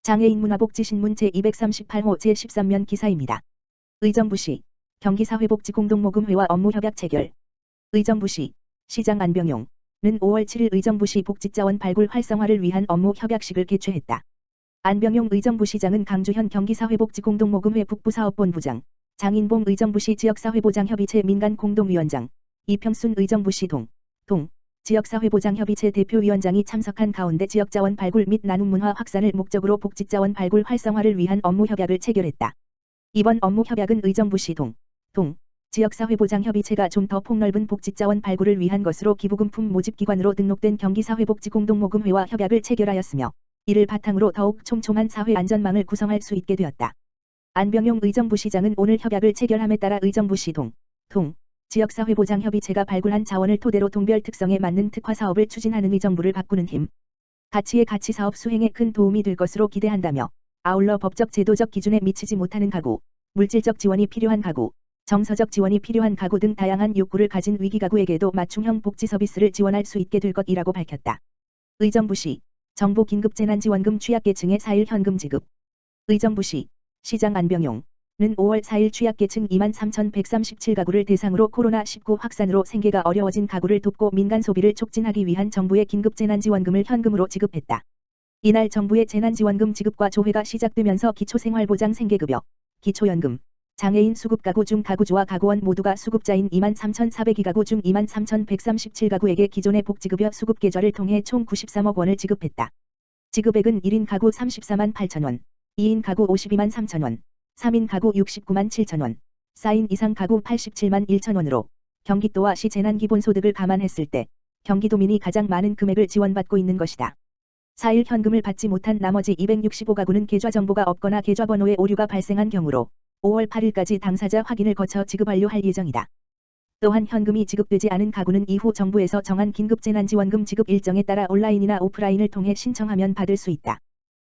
장애인 문화복지신문 제238호 제13면 기사입니다. 의정부시 경기사회복지공동모금회와 업무협약 체결. 의정부시 시장 안병용은 5월 7일 의정부시 복지자원 발굴 활성화를 위한 업무협약식을 개최했다. 안병용 의정부시장은 강주현 경기사회복지공동모금회 북부사업본부장, 장인봉 의정부시 지역사회보장협의체 민간공동위원장, 이평순 의정부시 동 지역사회보장협의체 대표위원장이 참석한 가운데 지역자원 발굴 및 나눔문화 확산을 목적으로 복지자원 발굴 활성화를 위한 업무협약을 체결했다. 이번 업무협약은 의정부시 동 지역사회보장협의체가 좀 더 폭넓은 복지자원 발굴을 위한 것으로 기부금품 모집기관으로 등록된 경기사회복지공동모금회와 협약을 체결하였으며 이를 바탕으로 더욱 촘촘한 사회 안전망을 구성할 수 있게 되었다. 안병용 의정부시장은 오늘 협약을 체결함에 따라 의정부시 동 지역사회보장협의체가 발굴한 자원을 토대로 동별 특성에 맞는 특화사업을 추진하는 의정부를 바꾸는 힘, 가치의 가치사업 수행에 큰 도움이 될 것으로 기대한다며 아울러 법적 제도적 기준에 미치지 못하는 가구, 물질적 지원이 필요한 가구, 정서적 지원이 필요한 가구 등 다양한 욕구를 가진 위기가구에게도 맞춤형 복지 서비스를 지원할 수 있게 될 것이라고 밝혔다. 의정부시 정부 긴급재난지원금 취약계층의 4일 현금 지급. 의정부시 시장 안병용은 5월 4일 취약계층 23,137가구를 대상으로 코로나19 확산으로 생계가 어려워진 가구를 돕고 민간 소비를 촉진하기 위한 정부의 긴급재난지원금을 현금으로 지급했다. 이날 정부의 재난지원금 지급과 조회가 시작되면서 기초생활보장 생계급여, 기초연금, 장애인 수급가구 중 가구주와 가구원 모두가 수급자인 23,402가구 중 23,137가구에게 기존의 복지급여 수급 계좌를 통해 총 93억 원을 지급했다. 지급액은 1인 가구 34만 8천 원, 2인 가구 52만 3천 원, 3인 가구 69만 7천 원, 4인 이상 가구 87만 1천 원으로 경기도와 시 재난기본소득을 감안했을 때 경기도민이 가장 많은 금액을 지원받고 있는 것이다. 4일 현금을 받지 못한 나머지 265가구는 계좌정보가 없거나 계좌번호에 오류가 발생한 경우로 5월 8일까지 당사자 확인을 거쳐 지급 완료할 예정이다. 또한 현금이 지급되지 않은 가구는 이후 정부에서 정한 긴급재난지원금 지급 일정에 따라 온라인이나 오프라인을 통해 신청하면 받을 수 있다.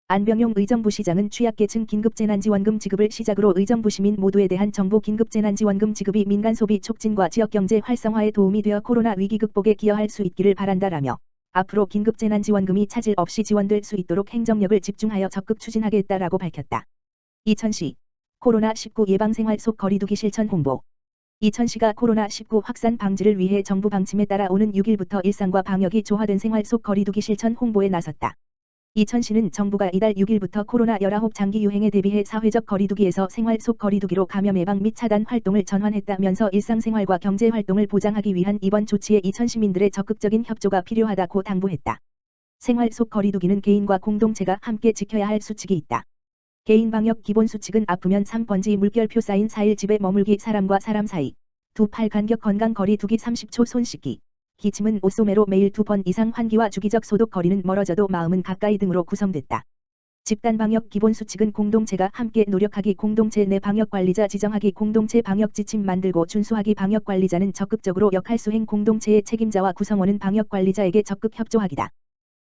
안병용 의정부시장은 취약계층 긴급재난지원금 지급을 시작으로 의정부 시민 모두에 대한 정부 긴급재난지원금 지급이 민간소비 촉진과 지역경제 활성화에 도움이 되어 코로나 위기 극복에 기여할 수 있기를 바란다라며 앞으로 긴급재난지원금이 차질 없이 지원될 수 있도록 행정력을 집중하여 적극 추진하겠다라고 밝혔다. 이천시 코로나19 예방생활 속 거리두기 실천 홍보. 이천시가 코로나19 확산 방지를 위해 정부 방침에 따라 오는 6일부터 일상과 방역이 조화된 생활 속 거리두기 실천 홍보에 나섰다. 이천시는 정부가 이달 6일부터 코로나19 장기 유행에 대비해 사회적 거리두기에서 생활 속 거리두기로 감염 예방 및 차단 활동을 전환했다면서 일상생활과 경제활동을 보장하기 위한 이번 조치에 이천 시민들의 적극적인 협조가 필요하다고 당부했다. 생활 속 거리두기는 개인과 공동체가 함께 지켜야 할 수칙이 있다. 개인 방역 기본 수칙은 아프면 3번지 물결표 사인 4일 집에 머물기, 사람과 사람 사이 2팔 간격, 건강 거리 두기 30초, 손 씻기, 기침은 옷소매로 매일 2번 이상 환기와 주기적 소독, 거리는 멀어져도 마음은 가까이 등으로 구성됐다. 집단 방역 기본 수칙은 공동체가 함께 노력하기, 공동체 내 방역관리자 지정하기, 공동체 방역 지침 만들고 준수하기, 방역관리자는 적극적으로 역할 수행, 공동체의 책임자와 구성원은 방역관리자에게 적극 협조하기다.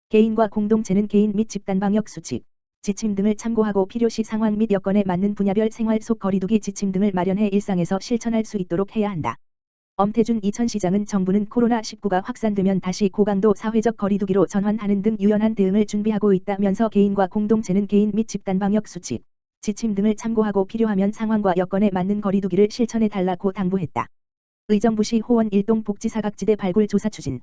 개인과 공동체는 개인 및 집단 방역 수칙, 지침 등을 참고하고 필요시 상황 및 여건에 맞는 분야별 생활 속 거리두기 지침 등을 마련해 일상에서 실천할 수 있도록 해야 한다. 엄태준 이천시장은 정부는 코로나19가 확산되면 다시 고강도 사회적 거리두기로 전환하는 등 유연한 대응을 준비하고 있다면서 개인과 공동체는 개인 및 집단 방역 수칙, 지침 등을 참고하고 필요하면 상황과 여건에 맞는 거리두기를 실천해달라고 당부했다. 의정부시 호원 일동 복지사각지대 발굴 조사 추진.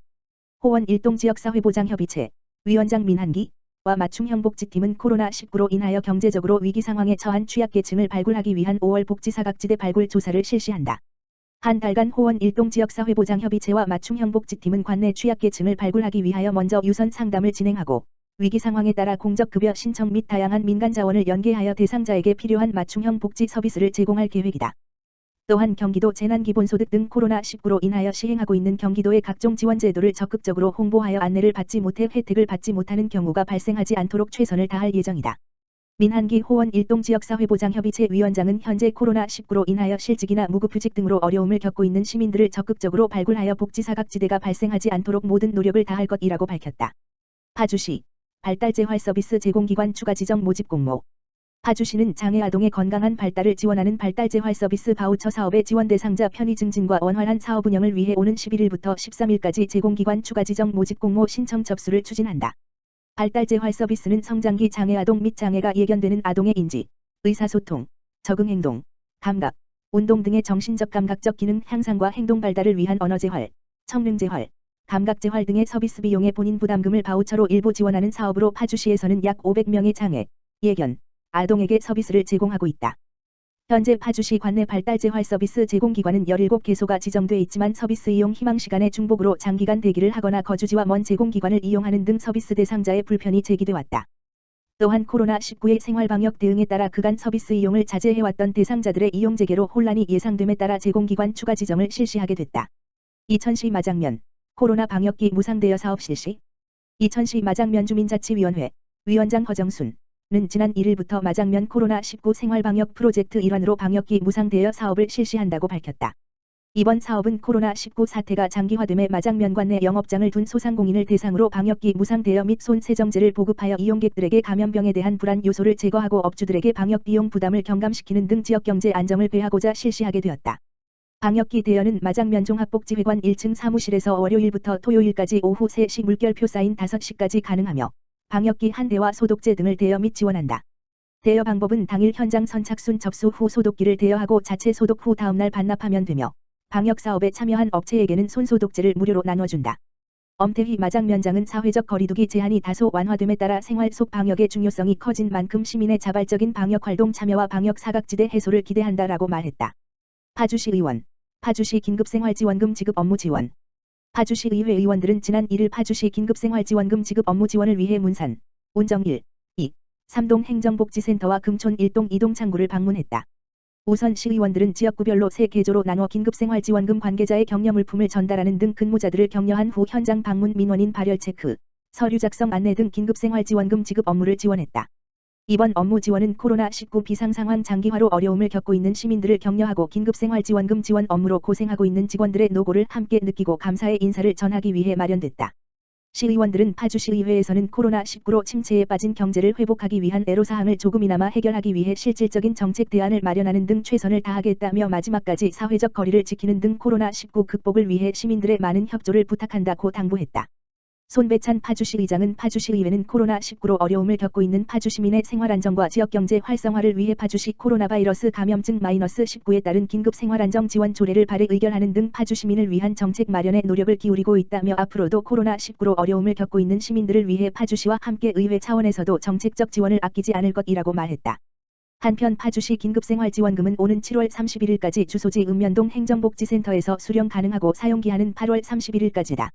호원 일동 지역사회보장협의체 위원장 민한기 와 맞춤형 복지팀은 코로나19로 인하여 경제적으로 위기 상황에 처한 취약계층을 발굴하기 위한 5월 복지사각지대 발굴 조사를 실시한다. 한 달간 호원 일동 지역사회보장협의체와 맞춤형 복지팀은 관내 취약계층을 발굴하기 위하여 먼저 유선 상담을 진행하고 위기 상황에 따라 공적급여 신청 및 다양한 민간 자원을 연계하여 대상자에게 필요한 맞춤형 복지 서비스를 제공할 계획이다. 또한 경기도 재난기본소득 등 코로나19로 인하여 시행하고 있는 경기도의 각종 지원 제도를 적극적으로 홍보하여 안내를 받지 못해 혜택을 받지 못하는 경우가 발생하지 않도록 최선을 다할 예정이다. 민한기 호원 일동 지역사회보장협의체 위원장은 현재 코로나19로 인하여 실직이나 무급휴직 등으로 어려움을 겪고 있는 시민들을 적극적으로 발굴하여 복지사각지대가 발생하지 않도록 모든 노력을 다할 것이라고 밝혔다. 파주시 발달재활 서비스 제공기관 추가 지정 모집 공모. 파주시는 장애 아동의 건강한 발달을 지원하는 발달재활 서비스 바우처 사업의 지원 대상자 편의 증진과 원활한 사업 운영을 위해 오는 11일부터 13일까지 제공기관 추가 지정 모집 공모 신청 접수를 추진한다. 발달재활 서비스는 성장기 장애 아동 및 장애가 예견되는 아동의 인지, 의사소통, 적응행동, 감각, 운동 등의 정신적 감각적 기능 향상과 행동 발달을 위한 언어재활, 청능재활, 감각재활 등의 서비스 비용의 본인 부담금을 바우처로 일부 지원하는 사업으로 파주시에서는 약 500명의 장애, 예견, 아동에게 서비스를 제공하고 있다. 현재 파주시 관내 발달재활 서비스 제공기관은 17개소가 지정돼 있지만 서비스 이용 희망시간의 중복으로 장기간 대기를 하거나 거주지와 먼 제공기관을 이용하는 등 서비스 대상자의 불편이 제기돼 왔다. 또한 코로나19의 생활방역 대응에 따라 그간 서비스 이용을 자제해왔던 대상자들의 이용 재개로 혼란이 예상됨에 따라 제공기관 추가 지정을 실시하게 됐다. 이천시 마장면, 코로나 방역기 무상대여 사업 실시. 이천시 마장면 주민자치위원회, 위원장 허정순. 는 지난 1일부터 마장면 코로나19 생활방역 프로젝트 일환으로 방역기 무상대여 사업을 실시한다고 밝혔다. 이번 사업은 코로나19 사태가 장기화됨에 마장면 관내 영업장을 둔 소상공인을 대상으로 방역기 무상대여 및 손 세정제를 보급하여 이용객들에게 감염병에 대한 불안 요소를 제거하고 업주들에게 방역비용 부담을 경감시키는 등 지역경제 안정을 배하고자 실시하게 되었다. 방역기 대여는 마장면 종합복지회관 1층 사무실에서 월요일부터 토요일까지 오후 3시 물결표 사인 5시까지 가능하며 방역기 한 대와 소독제 등을 대여 및 지원한다. 대여 방법은 당일 현장 선착순 접수 후 소독기를 대여하고 자체 소독 후 다음날 반납하면 되며 방역사업에 참여한 업체에게는 손소독제를 무료로 나눠준다. 엄태휘 마장면장은 사회적 거리두기 제한이 다소 완화됨에 따라 생활 속 방역의 중요성이 커진 만큼 시민의 자발적인 방역활동 참여와 방역 사각지대 해소를 기대한다라고 말했다. 파주시 의원, 파주시 긴급생활지원금 지급 업무 지원. 파주시의회 의원들은 지난 1일 파주시 긴급생활지원금 지급 업무 지원을 위해 문산, 운정 1, 2, 3동 행정복지센터와 금촌 1동 2동 창구를 방문했다. 우선 시의원들은 지역구별로 3계조로 나눠 긴급생활지원금 관계자의 격려 물품을 전달하는 등 근무자들을 격려한 후 현장 방문 민원인 발열 체크, 서류 작성 안내 등 긴급생활지원금 지급 업무를 지원했다. 이번 업무 지원은 코로나19 비상상황 장기화로 어려움을 겪고 있는 시민들을 격려하고 긴급생활지원금 지원 업무로 고생하고 있는 직원들의 노고를 함께 느끼고 감사의 인사를 전하기 위해 마련됐다. 시의원들은 파주시의회에서는 코로나19로 침체에 빠진 경제를 회복하기 위한 애로사항을 조금이나마 해결하기 위해 실질적인 정책 대안을 마련하는 등 최선을 다하겠다며 마지막까지 사회적 거리를 지키는 등 코로나19 극복을 위해 시민들의 많은 협조를 부탁한다고 당부했다. 손배찬 파주시의장은 파주시의회는 코로나19로 어려움을 겪고 있는 파주시민의 생활안정과 지역경제 활성화를 위해 파주시 코로나 바이러스 감염증 -19에 따른 긴급생활안정 지원 조례를 발의 의결하는 등 파주시민을 위한 정책 마련에 노력을 기울이고 있다며 앞으로도 코로나19로 어려움을 겪고 있는 시민들을 위해 파주시와 함께 의회 차원에서도 정책적 지원을 아끼지 않을 것이라고 말했다. 한편 파주시 긴급생활지원금은 오는 7월 31일까지 주소지 읍면동 행정복지센터에서 수령 가능하고 사용기한은 8월 31일까지다.